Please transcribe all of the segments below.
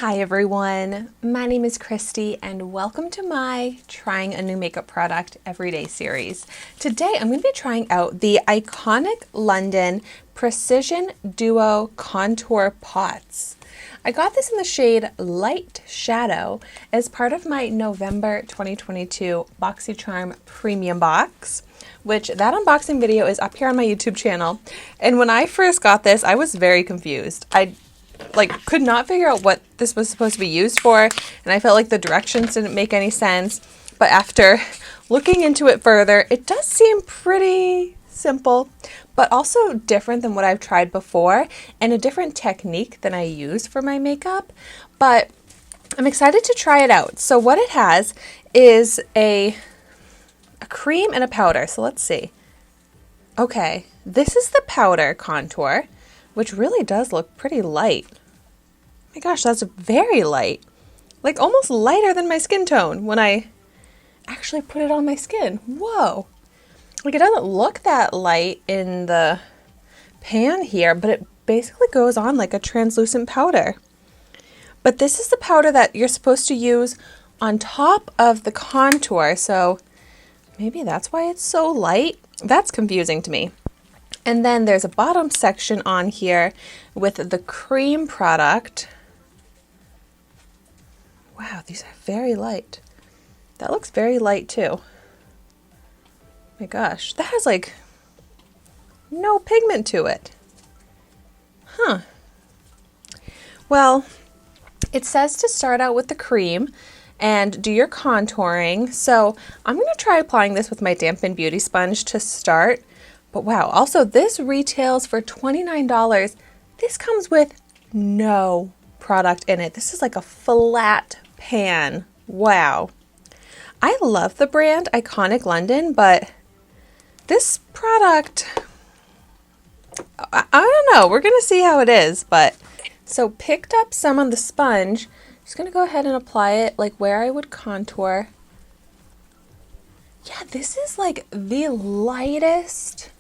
Hi everyone, my name is Christy and welcome to my Trying a New Makeup Product Everyday series. Today I'm going to be trying out the iconic London Precision Duo Contour Pots. I got this in the shade Light Shadow as part of my November 2022 Boxycharm Premium Box, which that unboxing video is up here on my YouTube channel. And when I first got this, I was very confused. I could not figure out what this was supposed to be used for, and I felt like the directions didn't make any sense. But after looking into it further, it does seem pretty simple, but also different than what I've tried before and a different technique than I use for my makeup. But I'm excited to try it out. So what it has is a cream and a powder. So let's see. Okay, this is the powder contour, which really does look pretty light. Oh my gosh, that's very light. Like almost lighter than my skin tone when I actually put it on my skin. Whoa. Like it doesn't look that light in the pan here, but it basically goes on like a translucent powder. But this is the powder that you're supposed to use on top of the contour, so maybe that's why it's so light. That's confusing to me. And then there's a bottom section on here with the cream product. Wow, these are very light. That looks very light too. My gosh, that has like no pigment to it. Huh. Well, it says to start out with the cream and do your contouring. So I'm going to try applying this with my dampened beauty sponge to start. But wow, also this retails for $29. This comes with no product in it. This is like a flat pan. Wow. I love the brand Iconic London, but this product, I don't know. We're going to see how it is. But so picked up some on the sponge. Just going to go ahead and apply it like where I would contour. Yeah, this is like the lightest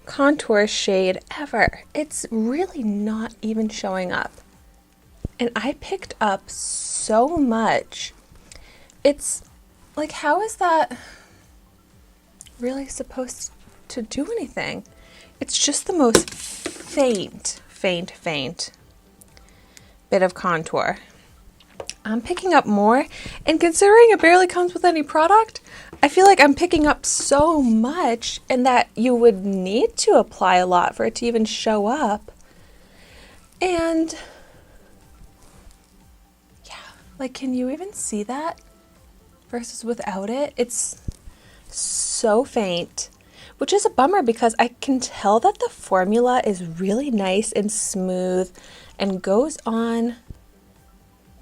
contour shade ever. It's really not even showing up. And I picked up so much. It's like, how is that really supposed to do anything? It's just the most faint bit of contour. I'm picking up more, and considering it barely comes with any product, I feel like I'm picking up so much and that you would need to apply a lot for it to even show up. And yeah, like, can you even see that versus without it? It's so faint, which is a bummer because I can tell that the formula is really nice and smooth and goes on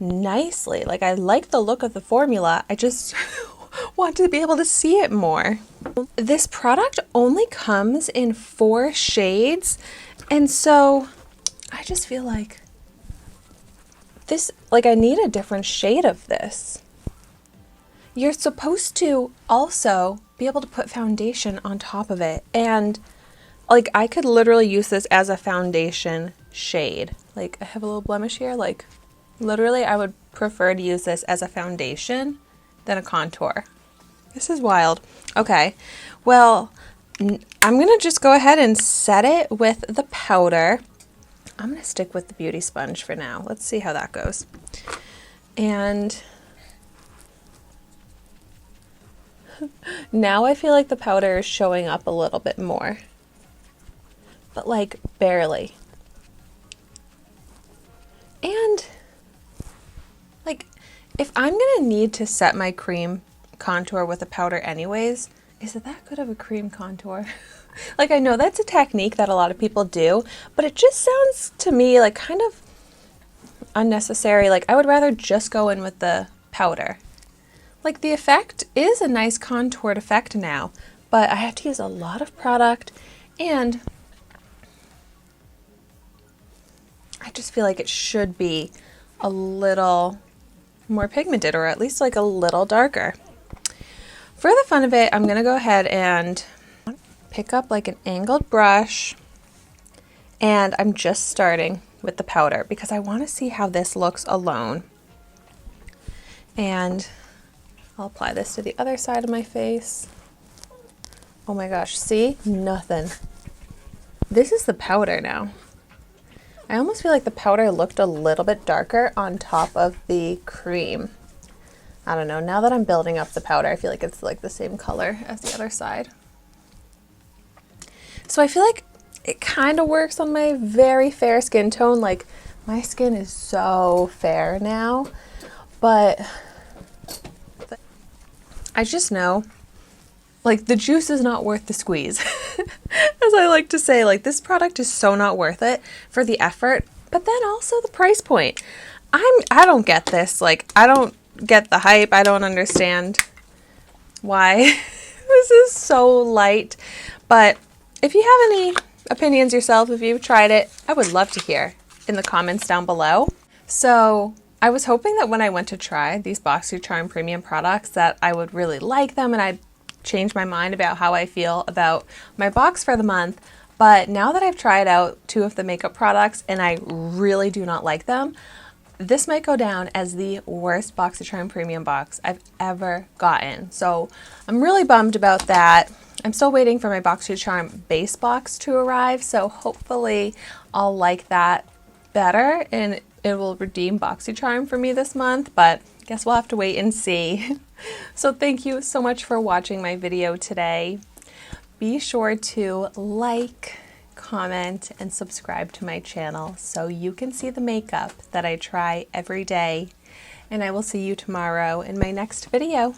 nicely. Like, I like the look of the formula. I just want to be able to see it more. This product only comes in 4 shades, and so I just feel like this, like, I need a different shade of this. You're supposed to also be able to put foundation on top of it, and like I could literally use this as a foundation shade. Like, I have a little blemish here, like literally I would prefer to use this as a foundation than a contour. This is wild. Okay, well, I'm gonna just go ahead and set it with the powder. I'm gonna stick with the beauty sponge for now. Let's see how that goes. And now I feel like the powder is showing up a little bit more, but like barely. And like, if I'm gonna need to set my cream contour with a powder anyways, is it that good of a cream contour? Like, I know that's a technique that a lot of people do, but it just sounds to me like kind of unnecessary. Like, I would rather just go in with the powder. Like, the effect is a nice contoured effect now, but I have to use a lot of product, and I just feel like it should be a little more pigmented, or at least like a little darker. For the fun of it, I'm gonna go ahead and pick up like an angled brush, and I'm just starting with the powder because I want to see how this looks alone. And I'll apply this to the other side of my face. Oh my gosh, see? Nothing. This is the powder now. I almost feel like the powder looked a little bit darker on top of the cream. I don't know, now that I'm building up the powder, I feel like it's like the same color as the other side. So I feel like it kind of works on my very fair skin tone. Like, my skin is so fair now, but I just know, like, the juice is not worth the squeeze. As I like to say, like, this product is so not worth it for the effort, but then also the price point. I don't get this. Like, I don't get the hype. I don't understand why this is so light. But if you have any opinions yourself, if you've tried it, I would love to hear in the comments down below. So I was hoping that when I went to try these Boxycharm premium products that I would really like them and I'd change my mind about how I feel about my box for the month. But now that I've tried out 2 of the makeup products and I really do not like them, this might go down as the worst Boxycharm premium box I've ever gotten. So I'm really bummed about that. I'm still waiting for my Boxycharm base box to arrive, so hopefully I'll like that better and it will redeem Boxycharm for me this month, but I guess we'll have to wait and see. So thank you so much for watching my video today. Be sure to like, comment, and subscribe to my channel so you can see the makeup that I try every day. And I will see you tomorrow in my next video.